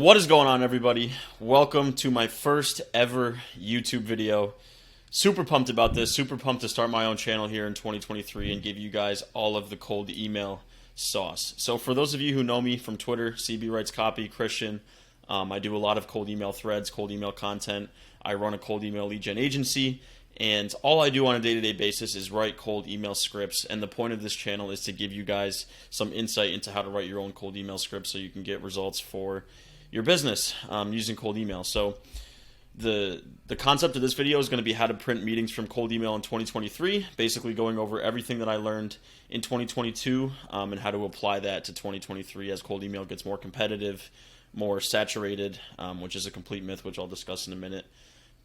What is going on, everybody? Welcome to my first ever YouTube video. Super pumped about this. Super pumped to start my own channel here in 2023 and give you guys all of the cold email sauce. So for those of you who know me from Twitter, CB Writes Copy, Christian, I do a lot of cold email threads, cold email content. I run a cold email lead gen agency, and all I do on a day-to-day basis is write cold email scripts. And the point of this channel is to give you guys some insight into how to write your own cold email scripts so you can get results for your business using cold email. So the concept of this video is going to be how to print meetings from cold email in 2023, basically going over everything that I learned in 2022 and how to apply that to 2023 as cold email gets more competitive, more saturated, which is a complete myth, which I'll discuss in a minute.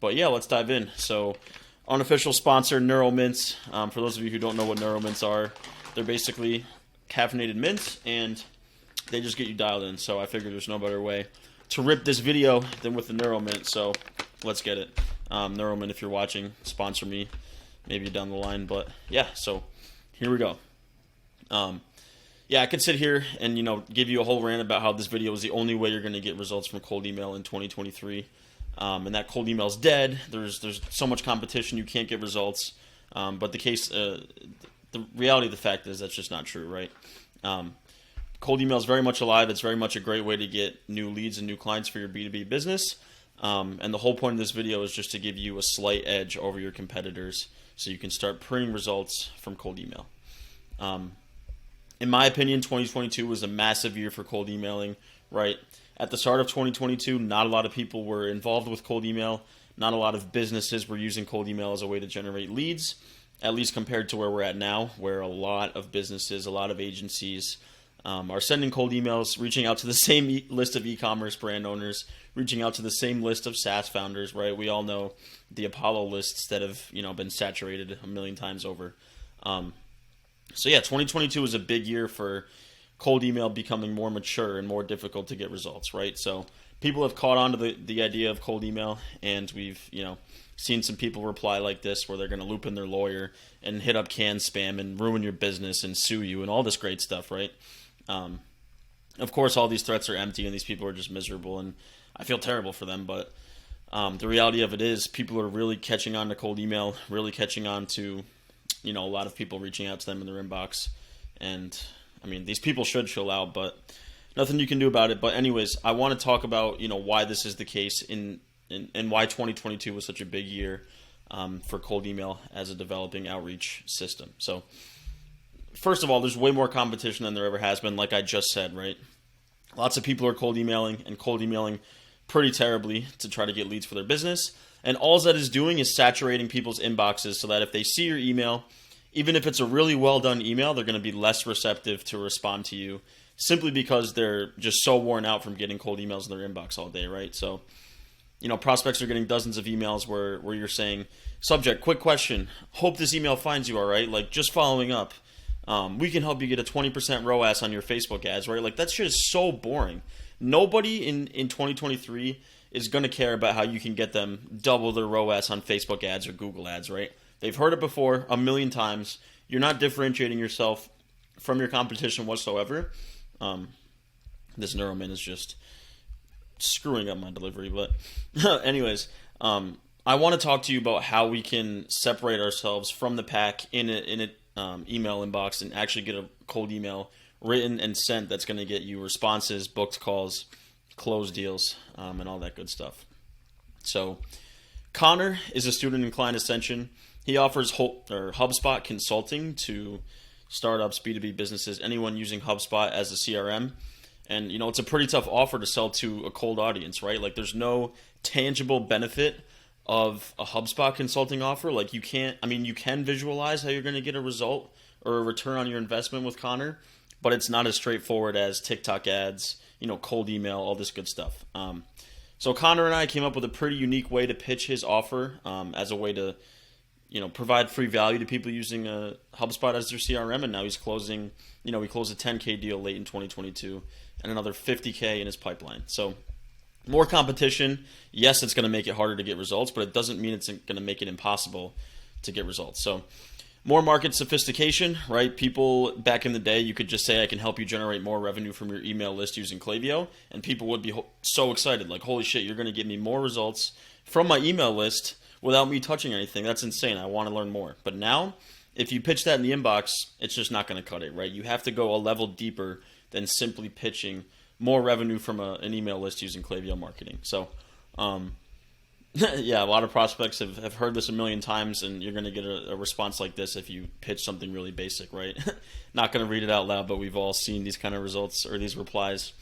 But yeah, let's dive in. So unofficial sponsor, Neuromints. For those of you who don't know what Neuromints are, they're basically caffeinated mints, and they just get you dialed in. So I figured there's no better way to rip this video than with the Neuromint. So let's get it. Neuromint, if you're watching, sponsor me maybe down the line. But yeah, so here we go. Yeah, I could sit here and give you a whole rant about how this video is the only way you're going to get results from cold email in 2023, and that cold email is dead. There's so much competition, you can't get results. But the reality of the fact is that's just not true, right? Cold email is very much alive. It's very much a great way to get new leads and new clients for your B2B business. And the whole point of this video is just to give you a slight edge over your competitors so you can start printing results from cold email. In my opinion, 2022 was a massive year for cold emailing, right? At the start of 2022, not a lot of people were involved with cold email. Not a lot of businesses were using cold email as a way to generate leads, at least compared to where we're at now, where a lot of businesses, a lot of agencies are sending cold emails, reaching out to the same list of e-commerce brand owners, reaching out to the same list of SaaS founders, right? We all know the Apollo lists that have been saturated a million times over. So yeah, 2022 was a big year for cold email becoming more mature and more difficult to get results, right? So people have caught on to the idea of cold email, and we've seen some people reply like this where they're going to loop in their lawyer and hit up canned spam and ruin your business and sue you and all this great stuff, right? Of course, all these threats are empty and these people are just miserable, and I feel terrible for them. But the reality of it is people are really catching on to cold email, really catching on to a lot of people reaching out to them in their inbox. And I mean, these people should chill out, but nothing you can do about it. But anyways, I want to talk about why this is the case and why 2022 was such a big year for cold email as a developing outreach system. So first of all, there's way more competition than there ever has been, like I just said, right? Lots of people are cold emailing and cold emailing pretty terribly to try to get leads for their business. And all that is doing is saturating people's inboxes so that if they see your email, even if it's a really well done email, they're going to be less receptive to respond to you simply because they're just so worn out from getting cold emails in their inbox all day, right? So, prospects are getting dozens of emails where you're saying, subject, quick question, hope this email finds you all right, like just following up. We can help you get a 20% ROAS on your Facebook ads, right? Like, that's just so boring. Nobody in 2023 is going to care about how you can get them double their ROAS on Facebook ads or Google ads, right? They've heard it before a million times. You're not differentiating yourself from your competition whatsoever. This Neuromint is just screwing up my delivery. But anyways, I want to talk to you about how we can separate ourselves from the pack in an email inbox and actually get a cold email written and sent that's going to get you responses, booked calls, closed deals, and all that good stuff. So Connor is a student in Client Ascension. He offers HubSpot consulting to startups, B2B businesses, anyone using HubSpot as a CRM. And, it's a pretty tough offer to sell to a cold audience, right? Like, there's no tangible benefit of a HubSpot consulting offer. Like, you can visualize how you're going to get a result or a return on your investment with Connor, but it's not as straightforward as TikTok ads, cold email, all this good stuff. So Connor and I came up with a pretty unique way to pitch his offer as a way to, provide free value to people using HubSpot as their CRM. And now he's closing, he closed a 10K deal late in 2022 and another 50K in his pipeline. So more competition, yes, it's going to make it harder to get results, but it doesn't mean it's going to make it impossible to get results. So More market sophistication, right? People back in the day, you could just say, I can help you generate more revenue from your email list using Klaviyo, and people would be so excited, like, holy shit, you're going to give me more results from my email list without me touching anything. That's insane. I want to learn more. But now, if you pitch that in the inbox, it's just not going to cut it, right? You have to go a level deeper than simply pitching more revenue from an email list using Klaviyo marketing. So, yeah, a lot of prospects have heard this a million times, and you're going to get a response like this if you pitch something really basic, right? Not going to read it out loud, but we've all seen these kind of results or these replies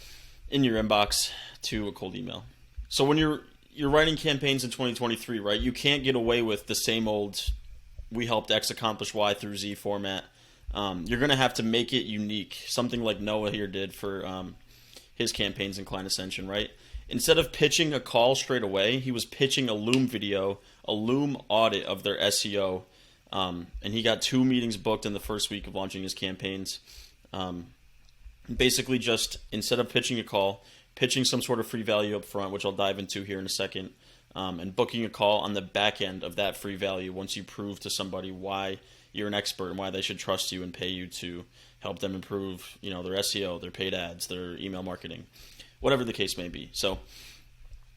in your inbox to a cold email. So when you're writing campaigns in 2023, right, you can't get away with the same old we helped X accomplish Y through Z format. You're going to have to make it unique, something like Noah here did for his campaigns in Client Ascension, right? Instead of pitching a call straight away, he was pitching a Loom video, a Loom audit of their SEO, and he got 2 meetings booked in the first week of launching his campaigns. Basically just, instead of pitching a call, pitching some sort of free value up front, which I'll dive into here in a second, and booking a call on the back end of that free value once you prove to somebody why you're an expert and why they should trust you and pay you to help them improve, their SEO, their paid ads, their email marketing, whatever the case may be. So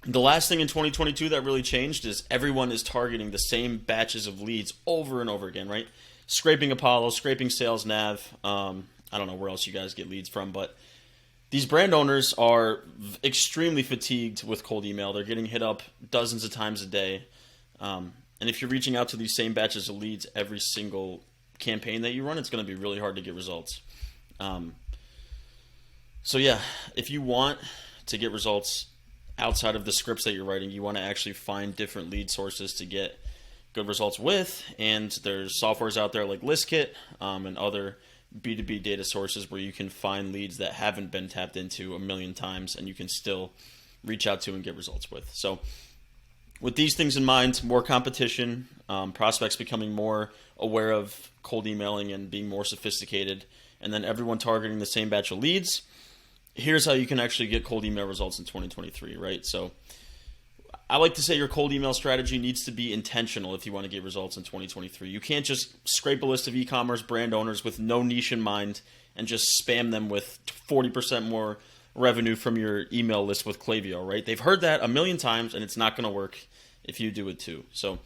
the last thing in 2022 that really changed is everyone is targeting the same batches of leads over and over again, right? Scraping Apollo, scraping Sales Nav. I don't know where else you guys get leads from, but these brand owners are extremely fatigued with cold email. They're getting hit up dozens of times a day. And if you're reaching out to these same batches of leads every single campaign that you run, it's going to be really hard to get results. So yeah, if you want to get results outside of the scripts that you're writing, you want to actually find different lead sources to get good results with. And there's softwares out there like ListKit and other B2B data sources where you can find leads that haven't been tapped into a million times and you can still reach out to and get results with. So with these things in mind, more competition, prospects becoming more aware of cold emailing and being more sophisticated, and then everyone targeting the same batch of leads, here's how you can actually get cold email results in 2023, right? So I like to say your cold email strategy needs to be intentional if you want to get results in 2023. You can't just scrape a list of e-commerce brand owners with no niche in mind and just spam them with 40% more revenue from your email list with Klaviyo, right? They've heard that a million times, and it's not going to work if you do it too. So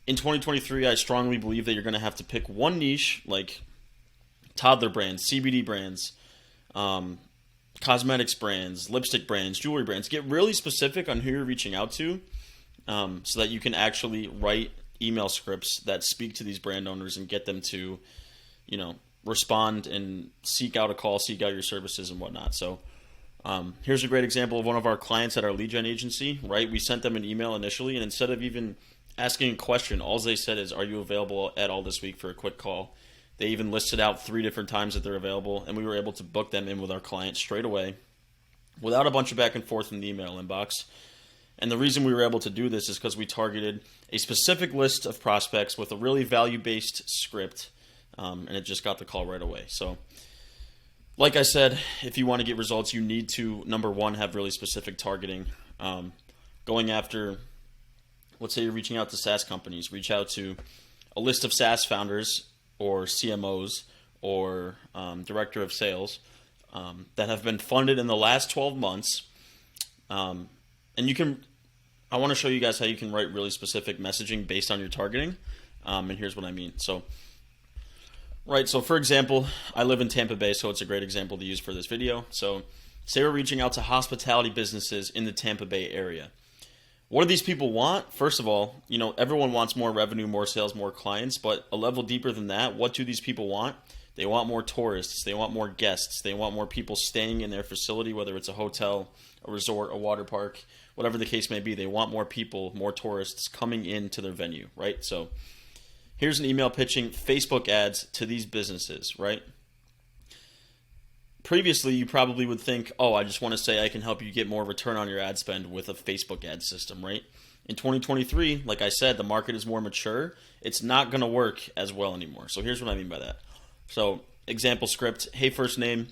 in 2023, I strongly believe that you're going to have to pick one niche, like toddler brands, CBD brands, cosmetics brands, lipstick brands, jewelry brands. Get really specific on who you're reaching out to so that you can actually write email scripts that speak to these brand owners and get them to, respond and seek out a call, seek out your services and whatnot. So here's a great example of one of our clients at our lead gen agency, right? We sent them an email initially, and instead of even asking a question, all they said is, are you available at all this week for a quick call? They even listed out 3 different times that they're available, and we were able to book them in with our client straight away without a bunch of back and forth in the email inbox. And the reason we were able to do this is because we targeted a specific list of prospects with a really value-based script, and it just got the call right away. So like I said, if you want to get results, you need to, number one, have really specific targeting. Going after, let's say you're reaching out to SaaS companies, reach out to a list of SaaS founders or CMOs or director of sales that have been funded in the last 12 months. And I want to show you guys how you can write really specific messaging based on your targeting. And here's what I mean. So for example, I live in Tampa Bay, so it's a great example to use for this video. So say we're reaching out to hospitality businesses in the Tampa Bay area. What do these people want? First of all, everyone wants more revenue, more sales, more clients, but a level deeper than that, what do these people want? They want more tourists, they want more guests, they want more people staying in their facility, whether it's a hotel, a resort, a water park, whatever the case may be. They want more people, more tourists coming into their venue, right? So here's an email pitching Facebook ads to these businesses, right? Previously, you probably would think, oh, I just want to say I can help you get more return on your ad spend with a Facebook ad system, right? In 2023, like I said, the market is more mature. It's not going to work as well anymore. So here's what I mean by that. So example script, hey, first name,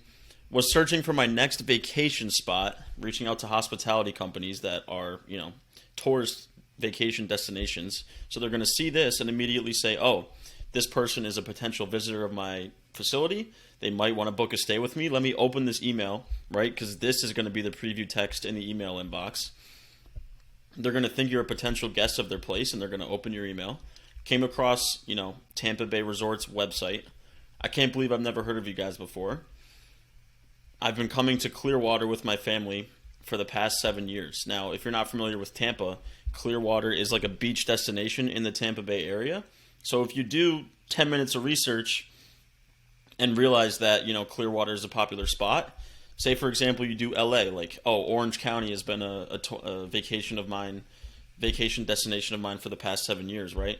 was searching for my next vacation spot, reaching out to hospitality companies that are, tourist vacation destinations. So they're going to see this and immediately say, oh, this person is a potential visitor of my facility. They might want to book a stay with me. Let me open this email, right? Because this is going to be the preview text in the email inbox. They're going to think you're a potential guest of their place, and they're going to open your email. Came across, Tampa Bay Resorts website. I can't believe I've never heard of you guys before. I've been coming to Clearwater with my family for the past 7 years. Now, if you're not familiar with Tampa, Clearwater is like a beach destination in the Tampa Bay area. So if you do 10 minutes of research and realize that, Clearwater is a popular spot, say, for example, you do LA, like, Orange County has been a vacation destination of mine for the past 7 years, right?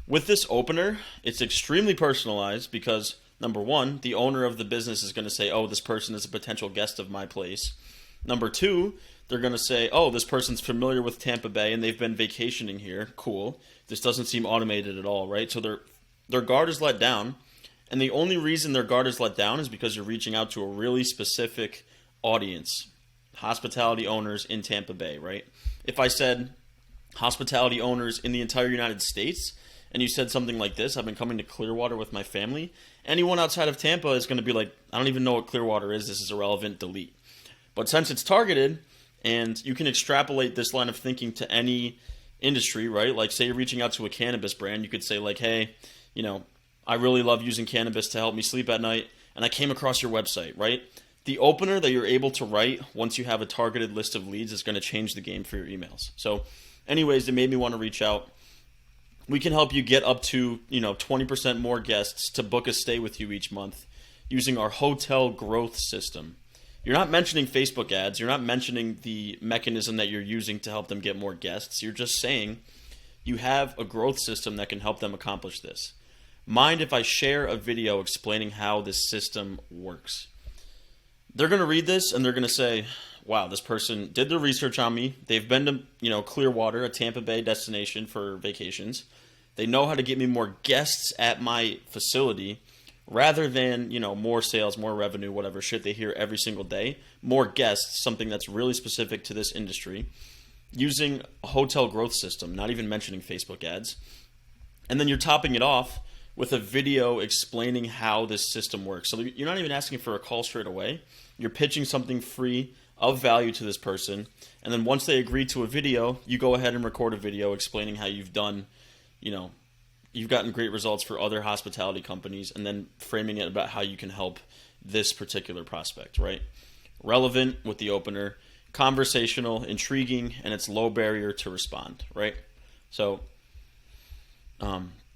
With this opener, it's extremely personalized because, number one, the owner of the business is going to say, this person is a potential guest of my place. Number two, they're going to say, this person's familiar with Tampa Bay and they've been vacationing here. Cool. This doesn't seem automated at all, right? So their guard is let down. And the only reason their guard is let down is because you're reaching out to a really specific audience, hospitality owners in Tampa Bay, right? If I said hospitality owners in the entire United States, and you said something like this, I've been coming to Clearwater with my family, anyone outside of Tampa is going to be like, I don't even know what Clearwater is, this is irrelevant, delete. But since it's targeted, and you can extrapolate this line of thinking to any industry, right? Like, say you're reaching out to a cannabis brand, you could say like, hey, I really love using cannabis to help me sleep at night, and I came across your website, right? The opener that you're able to write once you have a targeted list of leads is going to change the game for your emails. So anyways, it made me want to reach out. We can help you get up to 20% more guests to book a stay with you each month using our hotel growth system. You're not mentioning Facebook ads. You're not mentioning the mechanism that you're using to help them get more guests. You're just saying you have a growth system that can help them accomplish this. Mind if I share a video explaining how this system works? They're going to read this and they're going to say, wow, this person did their research on me. They've been to, Clearwater, a Tampa Bay destination for vacations. They know how to get me more guests at my facility rather than, more sales, more revenue, whatever shit they hear every single day. More guests, something that's really specific to this industry, using a hotel growth system, not even mentioning Facebook ads. And then you're topping it off with a video explaining how this system works. So you're not even asking for a call straight away. You're pitching something free of value to this person. And then once they agree to a video, you go ahead and record a video explaining how you've done, you've gotten great results for other hospitality companies, and then framing it about how you can help this particular prospect, right? Relevant with the opener, conversational, intriguing, and it's low barrier to respond, right? So,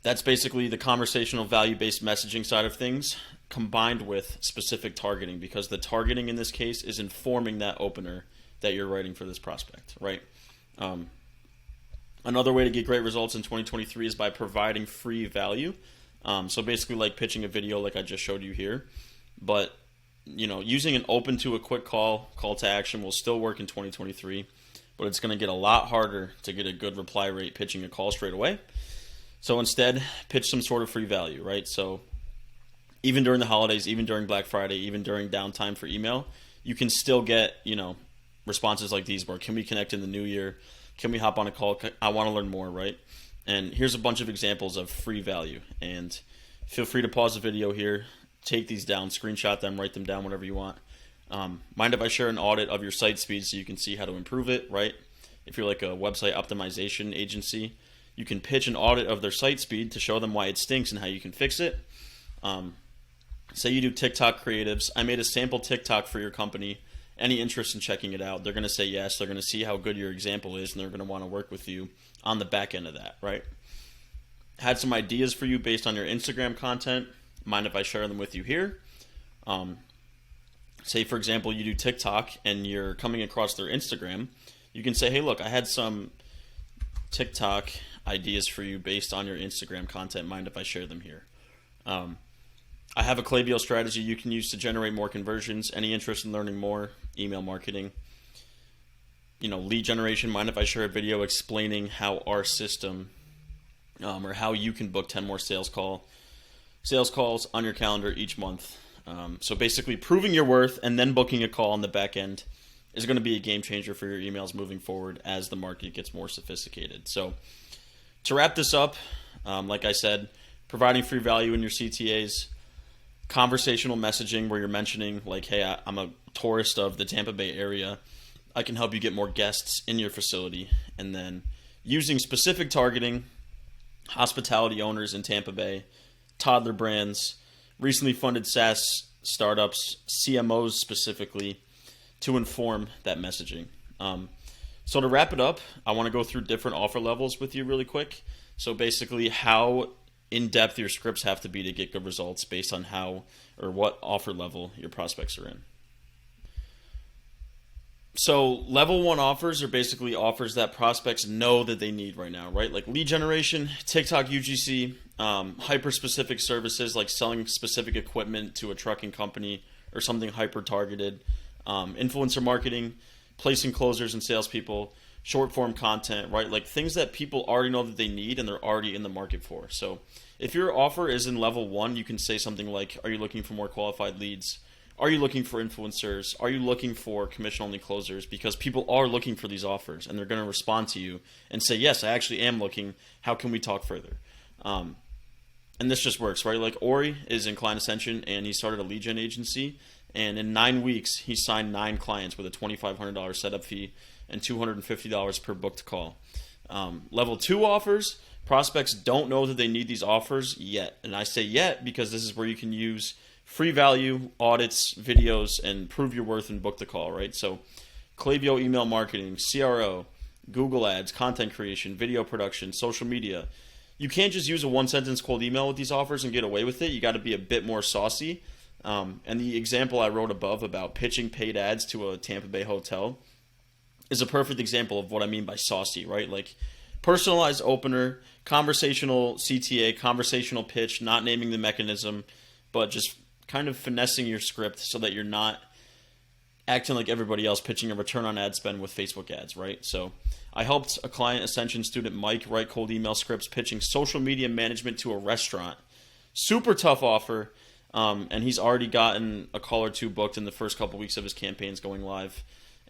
that's basically the conversational value-based messaging side of things combined with specific targeting, because the targeting in this case is informing that opener that you're writing for this prospect, right? Another way to get great results in 2023 is by providing free value. So basically like pitching a video like I just showed you here, but using an open to a quick call to action will still work in 2023, but it's going to get a lot harder to get a good reply rate pitching a call straight away. So instead, pitch some sort of free value, right? So even during the holidays, even during Black Friday, even during downtime for email, you can still get, responses like these where, can we connect in the new year? Can we hop on a call? I want to learn more, right? And here's a bunch of examples of free value. And feel free to pause the video here, take these down, screenshot them, write them down, whatever you want. Mind if I share an audit of your site speed so you can see how to improve it, right? If you're like a website optimization agency, you can pitch an audit of their site speed to show them why it stinks and how you can fix it. Say you do TikTok creatives. I made a sample TikTok for your company. Any interest in checking it out? They're going to say yes. They're going to see how good your example is, and they're going to want to work with you on the back end of that, right? Had some ideas for you based on your Instagram content. Mind if I share them with you here? Say, for example, you do TikTok and you're coming across their Instagram. You can say, hey, look, I had some TikTok ideas for you based on your Instagram content. Mind if I share them here? I have a Klaviyo strategy you can use to generate more conversions. Any interest in learning more? Email marketing. Lead generation. Mind if I share a video explaining how our system or how you can book 10 more sales calls on your calendar each month. So basically proving your worth and then booking a call on the back end is going to be a game changer for your emails moving forward as the market gets more sophisticated. So to wrap this up, like I said, providing free value in your CTAs, conversational messaging where you're mentioning like, hey, I'm a tourist of the Tampa Bay area. I can help you get more guests in your facility. And then using specific targeting, hospitality owners in Tampa Bay, toddler brands, recently funded SaaS startups, CMOs specifically, to inform that messaging. So to wrap it up, I want to go through different offer levels with you really quick. So basically how in-depth your scripts have to be to get good results based on how or what offer level your prospects are in. So level 1 offers are basically offers that prospects know that they need right now, right? Like lead generation, TikTok UGC, hyper-specific services like selling specific equipment to a trucking company or something hyper-targeted, influencer marketing, placing closers and salespeople, short-form content, right? Like things that people already know that they need and they're already in the market for. So if your offer is in level 1, you can say something like, are you looking for more qualified leads? Are you looking for influencers? Are you looking for commission-only closers? Because people are looking for these offers, and they're going to respond to you and say, yes, I actually am looking. How can we talk further? And this just works, right? Like Ori is in Client Ascension, and he started a lead gen agency. And in 9 weeks, he signed 9 clients with a $2,500 setup fee and $250 per booked call. Level 2 offers, prospects don't know that they need these offers yet. And I say yet because this is where you can use free value, audits, videos, and prove your worth and book the call, right? So Klaviyo email marketing, CRO, Google ads, content creation, video production, social media. You can't just use a 1-sentence cold email with these offers and get away with it. You got to be a bit more saucy. And the example I wrote above about pitching paid ads to a Tampa Bay hotel is a perfect example of what I mean by saucy, right? Like personalized opener, conversational CTA, conversational pitch, not naming the mechanism, but just kind of finessing your script so that you're not acting like everybody else pitching a return on ad spend with Facebook ads, right? So I helped a Client Ascension student, Mike, write cold email scripts pitching social media management to a restaurant. Super tough offer, and he's already gotten a call or 2 booked in the first couple weeks of his campaigns going live.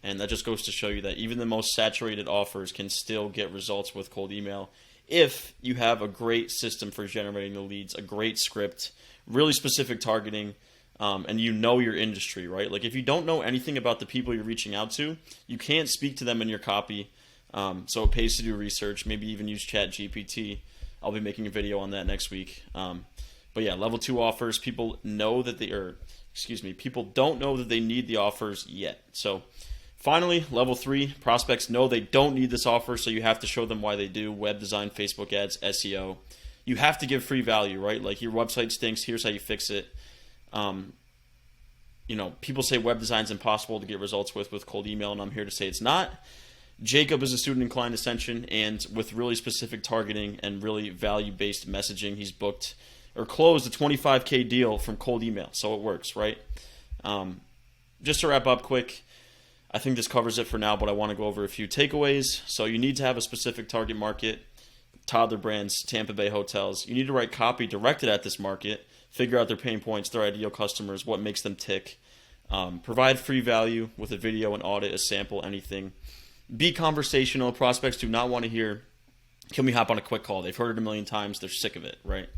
And that just goes to show you that even the most saturated offers can still get results with cold email if you have a great system for generating the leads, a great script, really specific targeting, and you know your industry, right? Like if you don't know anything about the people you're reaching out to, you can't speak to them in your copy. So it pays to do research, maybe even use ChatGPT. I'll be making a video on that next week. But yeah, level 2 offers, people know that people don't know that they need the offers yet. So finally, level 3, prospects know they don't need this offer, so you have to show them why they do. Web design, Facebook ads, SEO. You have to give free value, right? Like your website stinks, here's how you fix it. People say web design is impossible to get results with cold email, and I'm here to say it's not. Jacob is a student in Client Ascension, and with really specific targeting and really value-based messaging, he's booked or closed a $25K deal from cold email, so it works, right? Just to wrap up quick, I think this covers it for now, but I want to go over a few takeaways. So you need to have a specific target market, toddler brands, Tampa Bay hotels. You need to write copy directed at this market, figure out their pain points, their ideal customers, what makes them tick. Provide free value with a video, an audit, a sample, anything. Be conversational. Prospects do not want to hear, can we hop on a quick call? They've heard it a million times. They're sick of it, right?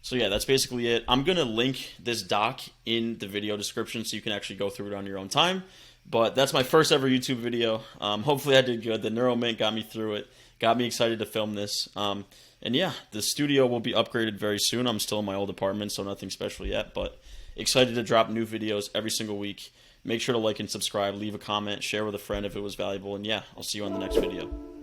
So yeah, that's basically it. I'm going to link this doc in the video description so you can actually go through it on your own time. But that's my first ever YouTube video. Hopefully I did good. The NeuroMint got me through it. Got me excited to film this. And yeah, the studio will be upgraded very soon. I'm still in my old apartment, so nothing special yet. But excited to drop new videos every single week. Make sure to like and subscribe. Leave a comment. Share with a friend if it was valuable. And yeah, I'll see you on the next video.